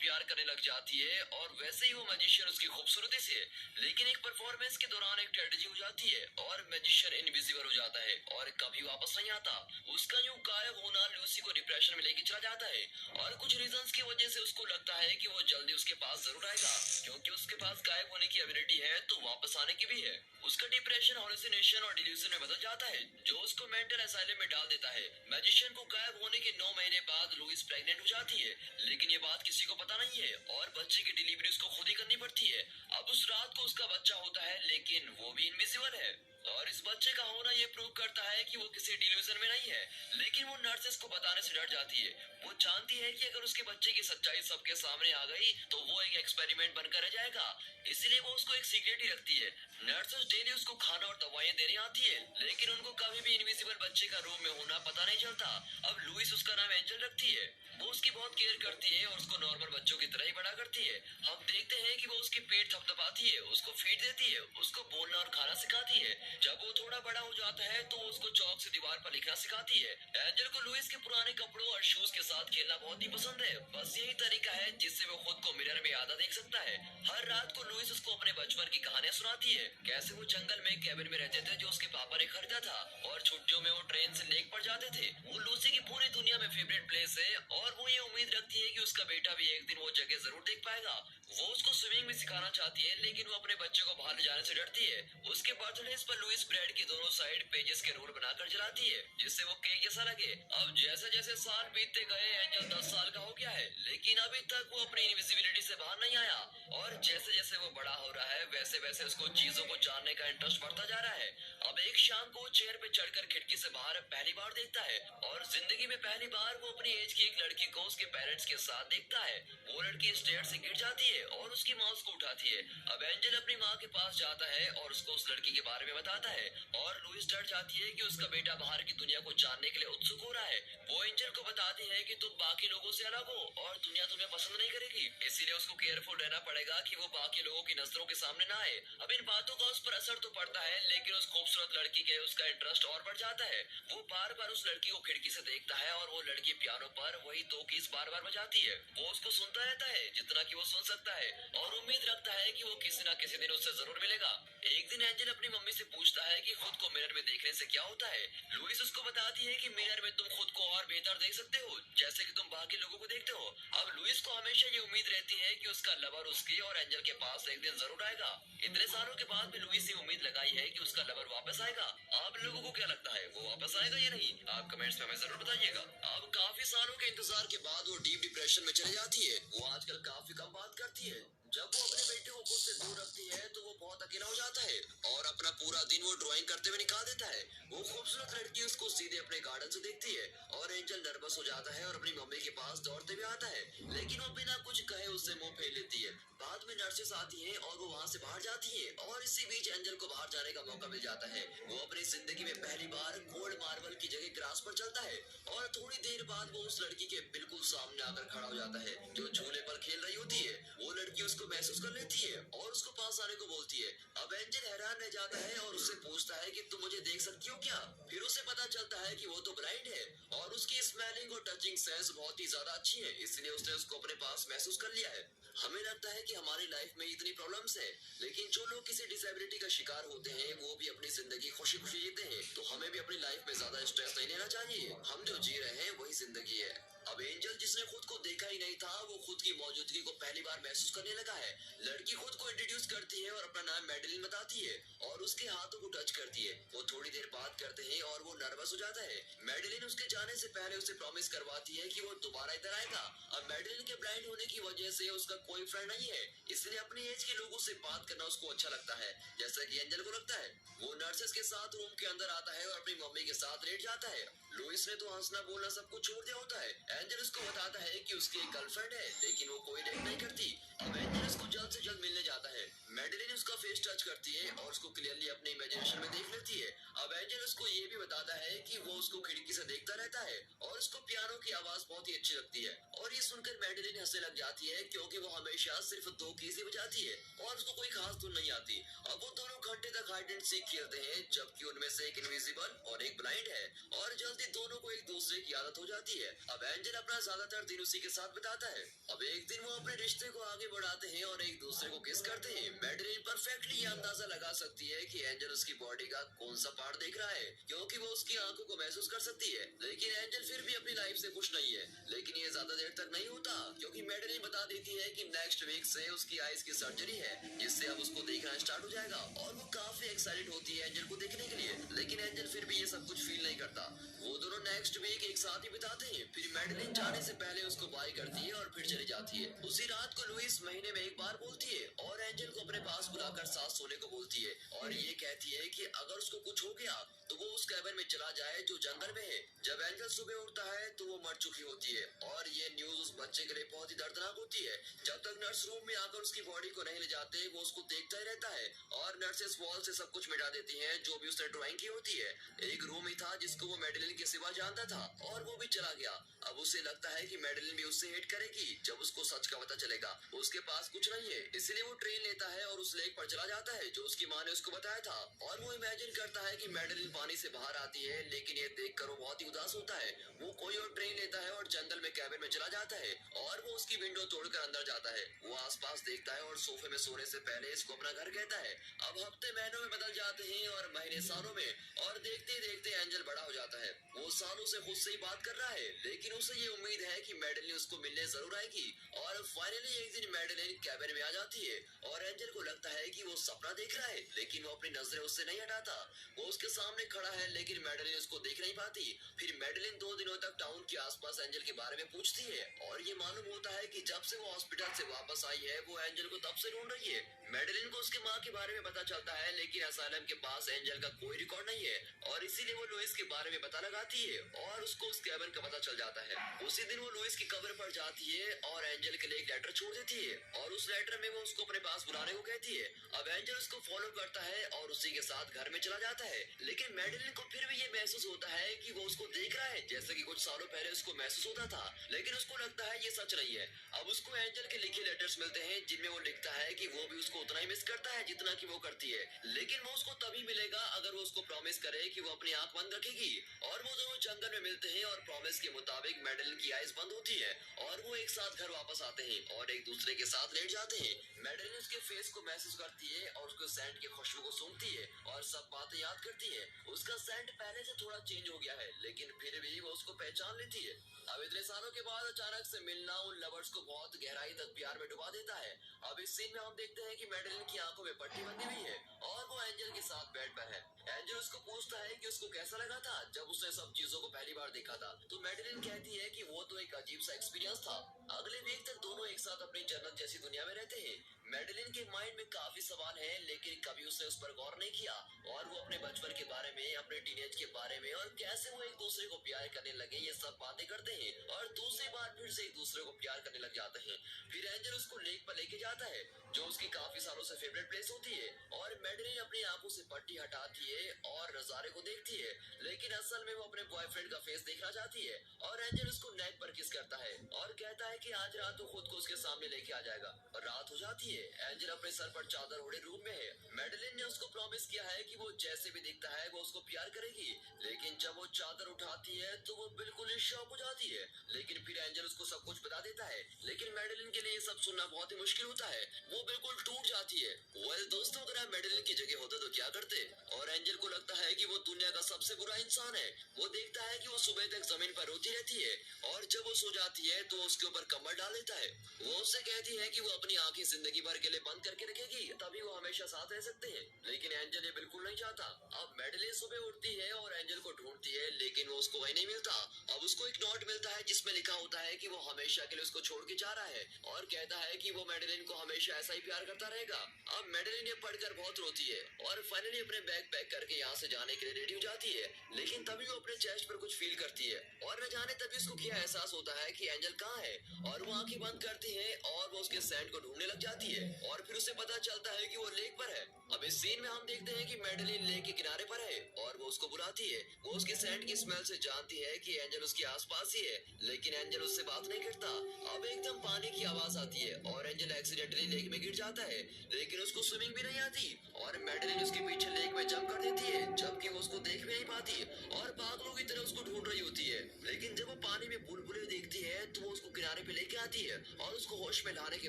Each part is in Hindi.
प्यार करने लग जाती है और वैसे ही वो मैजिशियन उसकी खूबसूरती से। लेकिन एक परफॉर्मेंस के दौरान एक ट्रेजेडी हो जाती है और मैजिशियन इनविजिबल हो जाता है और कभी वापस नहीं आता। उसका यूं गायब होना लूसी को डिप्रेशन में लेके चला जाता है और कुछ रीजंस की वजह से उसको लगता है कि वो जल्दी उसके पास जरूर आएगा, क्योंकि उसके पास गायब होने की एबिलिटी है तो वापस आने की भी है। उसका डिप्रेशन हॉलुसिनेशन और डिल्यूजन में बदल जाता है जो उसको मेंटल असाइलम में डाल देता है। मैजिशियन को गायब होने के 9 महीने बाद लुइस प्रेग्नेंट हो जाती है, लेकिन ये बात किसी को पता नहीं है और बच्चे की डिलीवरी उसको खुद ही करनी पड़ती है। अब उस रात को उसका बच्चा होता है लेकिन वो भी इनविजिबल है और इस बच्चे का होना ये प्रूव करता है कि वो किसी डिल्यूजन में नहीं है। लेकिन वो नर्सेस को बताने से डर जाती है। वो जानती है कि अगर उसके बच्चे की सच्चाई सबके सामने आ गई तो वो एक एक्सपेरिमेंट बनकर रह जाएगा, इसलिए वो उसको एक सीक्रेट ही रखती है। नर्सेस डेली उसको खाना और दवाइयां देने आती है, लेकिन उनको कभी भी इनविजिबल बच्चे का रूम में होना पता नहीं चलता। अब लुइस उसका नाम एंजल रखती है। वो उसकी बहुत केयर करती है और उसको नॉर्मल बच्चों की तरह ही बड़ा करती है। हम देखते हैं कि वो उसकी पेट थपथपाती है, उसको फीड देती है, उसको बोलना और खाना सिखाती है। जब वो थोड़ा बड़ा हो जाता है तो उसको चौक से दीवार पर लिखना सिखाती है। एंजल को लुइस के पुराने कपड़ों और शूज के साथ खेलना बहुत ही पसंद है। बस यही तरीका है जिससे वो खुद को मिरर में आधा देख सकता है। हर रात को लुइस उसको अपने बचपन की कहानियां सुनाती है, कैसे वो जंगल में कैबिन में रहते थे जो उसके पापा ने खरीदा था और छुट्टियों में वो ट्रेन से लेक पर जाते थे। वो लूसी की पूरी दुनिया में फेवरेट प्लेस है और वो ये उम्मीद रखती है कि उसका बेटा भी एक दिन वो जगह जरूर देख पाएगा। वो उसको स्विमिंग भी सिखाना चाहती है, लेकिन वो अपने बच्चे को बाहर ले जाने से डरती है। उसके बर्थडे पर लुइस ब्रेड की दोनों साइड पेजेस के रोल बनाकर जलाती है जिससे वो केक जैसा लगे। अब जैसे जैसे साल बीतते गए एंजल 10 साल का हो गया है, लेकिन अभी तक वो अपनी इनविजिबिलिटी से बाहर नहीं आया। और जैसे जैसे वो बड़ा हो रहा है वैसे वैसे उसको चीजों को जानने का इंटरेस्ट बढ़ता जा रहा है। अब एक शाम को चेयर पे चढ़कर खिड़की से बाहर पहली बार देखता है और जिंदगी में पहली बार वो अपनी एज की एक लड़की को उसके पेरेंट्स के साथ देखता है। वो लड़की स्टेयर से गिर जाती है और उसकी माँ उसको उठाती है। अब एंजल अपनी माँ के पास जाता है और उसको उस लड़की के बारे में बताता है और लुइस डर जाती है कि उसका बेटा बाहर की दुनिया को जानने के लिए उत्सुक हो रहा है। वो एंजल को बताती है कि तुम बाकी लोगों से अलग हो और दुनिया तुम्हें पसंद नहीं करेगी, इसीलिए उसको केयरफुल रहना पड़ेगा कि वो बाकी लोगों की नजरों के सामने ना आए। अब इन बातों का उस पर असर तो पड़ता है, लेकिन उस खूबसूरत लड़की के उसका इंटरेस्ट और बढ़ जाता है। वो बार बार उस लड़की को खिड़की से देखता है और वो लड़की पियानो पर वही दो कीज बार बार बजाती है। वो उसको सुनता रहता है जितना कि वो सुन सकता है और उम्मीद रखता है कि वो किसी न किसी दिन उससे जरूर मिलेगा। एक दिन एंजल अपनी मम्मी से पूछता है कि खुद को मिरर में देखने से क्या होता है। लुइस उसको बताती है कि मिरर में तुम खुद को और बेहतर देख सकते हो, जैसे कि तुम बाकी लोगों को देखते हो। अब लुइस को हमेशा ये उम्मीद रहती है कि उसका लवर उसकी और एंजल के पास एक दिन जरूर आएगा। इतने सालों के बाद भी लुइस ये उम्मीद लगाई है कि उसका लवर वापस आएगा। आप लोगों को क्या लगता है, वो वापस आएगा या नहीं? आप कमेंट्स में हमें जरूर बताइएगा। अब काफी सालों के इंतजार के बाद वो डीप डिप्रेशन में चली जाती है। वो आजकल काफी कम बात करती है। जब वो अपने बेटे को खुद से दूर रखती है तो वो बहुत अकेला हो जाता है और अपना पूरा दिन वो ड्राइंग करते हुए निकाल देता है। वो खूबसूरत लड़की उसको सीधे अपने गार्डन से देखती है और एंजल नर्वस हो जाता है और अपनी मम्मी के पास दौड़ते हुए आता है, लेकिन वो बिना कुछ कहे उससे मुंह फेर लेती है। बाद में नर्सेस आती हैं और वो वहाँ से बाहर जाती है और इसी बीच एंजल को बाहर जाने का मौका मिल जाता है। वो अपनी जिंदगी में पहली बार कोल्ड मार्बल की जगह ग्रास पर चलता है और थोड़ी देर बाद वो उस लड़की के बिल्कुल सामने आकर खड़ा हो जाता है जो झूले पर खेल रही होती है। वो लड़की उसको महसूस कर लेती है और उसको पास आने को बोलती है। अब एंजल हैरान रह जाता है और उससे पूछता है कि तुम मुझे देख सकती हो क्या? फिर उसे पता चलता है कि वो तो ब्लाइंड है और उसकी स्मेलिंग और टचिंग सेंस बहुत ही ज्यादा अच्छी है, इसलिए उसने उसको अपने पास महसूस कर लिया है। हमें लगता है कि हमारी लाइफ में इतनी प्रॉब्लम्स है, लेकिन जो लोग किसी डिसेबिलिटी का शिकार होते हैं वो भी अपनी जिंदगी खुशी खुशी जीते हैं। तो हमें भी अपनी लाइफ में ज्यादा स्ट्रेस नहीं लेना चाहिए। हम जो जी रहे हैं वही जिंदगी है। अब एंजल जिसने खुद को देखा ही नहीं था वो खुद की मौजूदगी को पहली बार महसूस करने लगा है। लड़की खुद को इंट्रोड्यूस करती है और अपना नाम मैडेलिन बताती है और उसके हाथों को टच करती है। वो थोड़ी देर बात करते हैं और वो नर्वस हो जाता है। मैडेलिन उसके जाने से पहले उसे प्रॉमिस करवाती है कि वो दोबारा इधर आएगा। अब मैडेलिन के ब्लाइंड होने की वजह से उसका कोई फ्रेंड नहीं है, इसलिए अपनी एज के लोगों से बात करना उसको अच्छा लगता है, जैसा कि एंजल को लगता है। वो नर्सेस के साथ रूम के अंदर आता है और अपनी मम्मी के साथ लेट जाता है। लुइस ने तो हंसना बोलना सब कुछ छोड़ दिया होता है। एंजल उसको बताता है कि उसकी एक गर्लफ्रेंड है, लेकिन वो कोई डेट नहीं करती। अब एंजल उसको जल्द से जल्द मिलने जाता है। मैडेलिन उसका फेस टच करती है और उसको क्लियरली अपने इमेजिनेशन में देख लेती है। अब एंजल उसको ये भी बताता है कि वो उसको खिड़की से देखता रहता है और उसको पियानो की आवाज बहुत ही अच्छी लगती है। और ये सुनकर मैडेलिन हंसने लग जाती है क्योंकि वो हमेशा सिर्फ दो कीज ही बजाती है और उसको कोई खास धुन नहीं आती। अब वो दोनों घंटे तक हाइड एंड सीक खेलते हैं, जबकि उनमें से एक इनविजिबल और एक ब्लाइंड है और जल्दी दोनों को एक दूसरे की आदत हो जाती है। अब एंजल एंजल अपना ज्यादातर दिन उसी के साथ बिताता है। अब एक दिन वो अपने रिश्ते को आगे बढ़ाते हैं और एक दूसरे को किस करते हैं। मैडेलिन परफेक्टली ये अंदाजा लगा सकती है कि एंजल उसकी बॉडी का कौन सा पार्ट देख रहा है, क्योंकि वो उसकी आंखों को महसूस कर सकती है। लेकिन एंजल फिर भी अपनी लाइफ से खुश नहीं है। लेकिन ये ज्यादा देर तक नहीं होता, क्योंकि मैडेलिन बता देती है कि नेक्स्ट वीक से उसकी आईज की सर्जरी है, जिससे अब उसको देखना स्टार्ट हो जाएगा। और वो काफी एक्साइटेड होती है एंजल को देखने के लिए। लेकिन एंजल फिर भी ये सब कुछ फील नहीं करता। वो दोनों नेक्स्ट वीक एक साथ ही बिताते हैं। फिर मैडेलिन जाने से पहले उसको बाय करती है और फिर चली जाती है। उसी रात को लुइस महीने में एक बार बोलती है और एंजल को अपने पास बुलाकर साथ सोने को बोलती है और ये कहती है कि अगर उसको कुछ हो गया तो वो उस कैबिन में चला जाए जो जंगल में है। जब एंजल सुबह उठता है तो वो मर चुकी होती है और ये न्यूज उस बच्चे के लिए बहुत ही दर्दनाक होती है। जब तक नर्स रूम में आकर उसकी बॉडी को नहीं ले जाते, वो उसको देखता ही रहता है और नर्सेस वॉल से सब कुछ मिटा देती हैं जो भी उसने ड्राइंग की होती है। एक रूम ही था जिसको वो मैडेलिन के सिवा जानता था और वो भी चला गया। अब उसे लगता है कि मैडेलिन भी उससे हेट करेगी जब उसको सच का पता चलेगा। उसके पास कुछ नहीं है, इसलिए वो ट्रेन लेता है और उस लेक पर चला जाता है जो उसकी माँ ने उसको बताया था। और वो इमेजिन करता है कि मैडेलिन पानी से बाहर आती है, लेकिन ये देखकर वो बहुत ही उदास होता है। वो कोई और ट्रेन लेता है और जंगल में कैबिन में चला जाता है और वो उसकी विंडो तोड़कर अंदर जाता है। वो आसपास देखता है और सोफे में सोने से पहले इसको अपना घर कहता है। अब हफ्ते महीनों में बदल जाते हैं और महीने सालों में, और देखते देखते एंजल बड़ा हो जाता है। वो सालों से खुद से ही बात कर रहा है, लेकिन उसे ये उम्मीद है कि मैडेलिन उसको मिलने जरूर आएगी। और फाइनली एक दिन मैडेलिन कैबिन में आ जाती है और एंजल को लगता है कि वो सपना देख रहा है, लेकिन वो अपनी नजरें उससे नहीं हटाता। वो उसके सामने खड़ा है लेकिन मैडेलिन उसको देख नहीं पाती। फिर मैडेलिन 2 दिनों तक टाउन के आसपास एंजल के बारे में पूछती है और ये मालूम होता है कि जब से वो हॉस्पिटल से वापस आई है वो एंजल को तब से ढूंढ रही है। मैडेलिन को उसकी माँ के बारे में पता चलता है, लेकिन असाइलम के पास एंजल का कोई रिकॉर्ड नहीं है और इसीलिए वो लुइस के बारे में पता लगाती है और उसको उस कैबिन का पता चल जाता है। उसी दिन वो लुइस की कब्र पर जाती है और एंजल के लिए एक लेटर छोड़ देती है और उस लेटर में वो उसको अपने पास बुलाने को कहती है। अब एंजल उसको फॉलो करता है और उसी के साथ घर में चला जाता है। लेकिन मैडेलिन को फिर भी ये महसूस होता है कि वो उसको देख रहा है, जैसे कि कुछ सालों पहले उसको महसूस होता था। लेकिन उसको लगता है ये सच नहीं है। अब उसको एंजल के लिखे लेटर्स मिलते हैं जिनमें वो लिखता है कि वो भी उसको उतना ही मिस करता है जितना कि वो करती है, लेकिन वो उसको तभी मिलेगा अगर वो उसको प्रॉमिस करे कि वो अपनी आंख बंद रखेगी। और वो दोनों जंगल में मिलते हैं और प्रॉमिस के मुताबिक मैडेलिन की आईज बंद होती है और वो एक साथ घर वापस आते हैं और एक दूसरे के साथ लेट जाते हैं। मैडेलिन उसके फेस को महसूस करती है और उसके सेंट की खुशबू को सूंघती है और सब बातें याद करती है। उसका सेंट पहले से थोड़ा चेंज हो गया है, लेकिन फिर भी वो उसको पहचान लेती है। अब इतने सालों के बाद अचानक से मिलना उन लवर्स को बहुत गहराई तक प्यार में डुबा देता है। अब इस सीन में हम देखते हैं कि मैडेलिन की आंखों में पट्टी बंधी हुई है और वो एंजल के साथ बेड पर है। एंजल उसको पूछता है कि उसको कैसा लगा था जब उसने सब चीजों को पहली बार देखा था, तो मैडेलिन कहती है कि वो तो एक अजीब सा एक्सपीरियंस था। अगले वीक तक दोनों एक साथ अपनी जन्नत जैसी दुनिया में रहते हैं। मैडेलिन के माइंड में काफी सवाल हैं, लेकिन कभी उसने उस पर गौर नहीं किया और वो अपने बचपन के बारे में, अपने टीनेज के बारे में और कैसे वो एक दूसरे को प्यार करने लगे ये सब बातें करते हैं और दूसरी बार फिर से एक दूसरे को प्यार करने लग जाते हैं। फिर एंजल उसको लेक पर लेके जाता है जो उसकी काफी सालों से फेवरेट प्लेस होती है और मैडेलिन अपनी आंखों से पट्टी हटाती है और नजारे को देखती है, लेकिन असल में वो अपने बॉयफ्रेंड का फेस देखना चाहती है। और एंजल उसको नेक पर किस करता है और कहता है कि आज रात वो खुद को उसके सामने लेके आ जाएगा। और रात हो जाती है। एंजल अपने सर पर चादर ओढ़े रूम में है। मैडेलिन ने उसको प्रॉमिस किया है कि वो जैसे भी दिखता है वो उसको प्यार करेगी, लेकिन जब वो चादर उठाती है तो वो बिल्कुल ही शॉक हो जाती है। लेकिन फिर एंजल उसको सब कुछ बता देता है, लेकिन मैडेलिन के लिए ये सब सुनना बहुत ही मुश्किल होता है। वो बिल्कुल टूट जाती है। वेल दोस्तों, अगर आप मैडेलिन की जगह होते तो क्या करते? और एंजल को लगता है कि वो दुनिया का सबसे बुरा इंसान है। वो देखता है कि वो सुबह तक जमीन पर रोती रहती है और जब वो सो जाती है तो उसके ऊपर कम्बल डाल देता है। वो उससे कहती है कि वो अपनी आंखें जिंदगी भर के लिए बंद करके रखेगी, तभी वो हमेशा साथ रह सकते हैं। लेकिन एंजल ये बिल्कुल नहीं चाहता। अब मैडेलिन सुबह उठती है और एंजल को ढूंढती है, लेकिन वो उसको वहीं नहीं मिलता। अब उसको एक नोट मिलता है जिसमें लिखा होता है कि वो हमेशा के लिए उसको छोड़ के जा रहा है और कहता है कि वो मैडेलिन को हमेशा ऐसा ही प्यार करता रहेगा। अब मैडेलिन ये पढ़कर बहुत रोती है और फाइनली अपने बैग पैक करके यहाँ से जाने के लिए रेडी हो जाती है, लेकिन तभी वो अपने चेस्ट पर कुछ फील करती है और न जाने तभी उसको क्या एहसास होता है कि एंजल कहाँ है। और वो आंखें बंद करती है और वो उसके सैंड को ढूंढने लग जाती है और फिर उसे पता चलता है कि वो लेक पर है। अब इस सीन में हम देखते हैं कि मैडेलिन लेक के किनारे पर है और वो उसको बुलाती है। वो उसके सैंड की स्मेल से जानती है कि एंजल उसके आसपास ही है, लेकिन एंजल उससे बात नहीं करता। अब एकदम पानी की आवाज आती है और एंजल एक्सीडेंटली लेक में गिर जाता है, लेकिन उसको स्विमिंग भी नहीं आती और मैडेलिन उसके पीछे लेक में जंप कर देती है, जबकि वो उसको देख भी नहीं पाती और पागलों की तरह उसको ढूंढ रही होती है। लेकिन जब वो पानी में बुलबुले देखती वक्त वो उसको किनारे पे लेके आती है और उसको होश में लाने के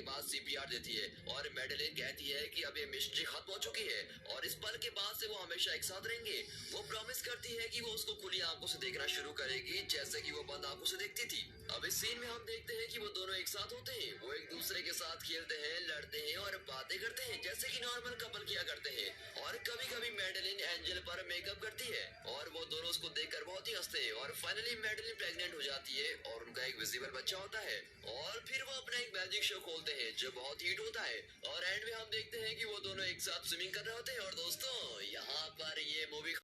बाद सीपीआर देती है और मैडेलिन कहती है कि अब ये मिस्ट्री खत्म हो चुकी है और इस पल के बाद से वो हमेशा एक साथ रहेंगे। वो प्रॉमिस करती है कि वो उसको खुली आंखों से देखना शुरू करेगी जैसे कि वो बंद आंखों से देखती थी। अब इस सीन में हम देखते हैं कि वो दोनों एक साथ होते हैं, वो एक दूसरे के साथ खेलते हैं, लड़ते हैं और बातें करते हैं जैसे कि नॉर्मल कपल किया करते हैं। और कभी कभी मैडेलिन एंजल पर मेकअप करती है और वो दोनों उसको देखकर बहुत ही हंसते हैं और फाइनली मैडेलिन प्रेग्नेंट हो जाती है और उनका एक विजिबल बच्चा होता है और फिर वो अपना एक मैजिक शो खोलते हैं जो बहुत हिट होता है और एंड में हम देखते हैं कि वो दोनों एक साथ स्विमिंग कर रहे होते हैं। और दोस्तों यहाँ पर ये मूवी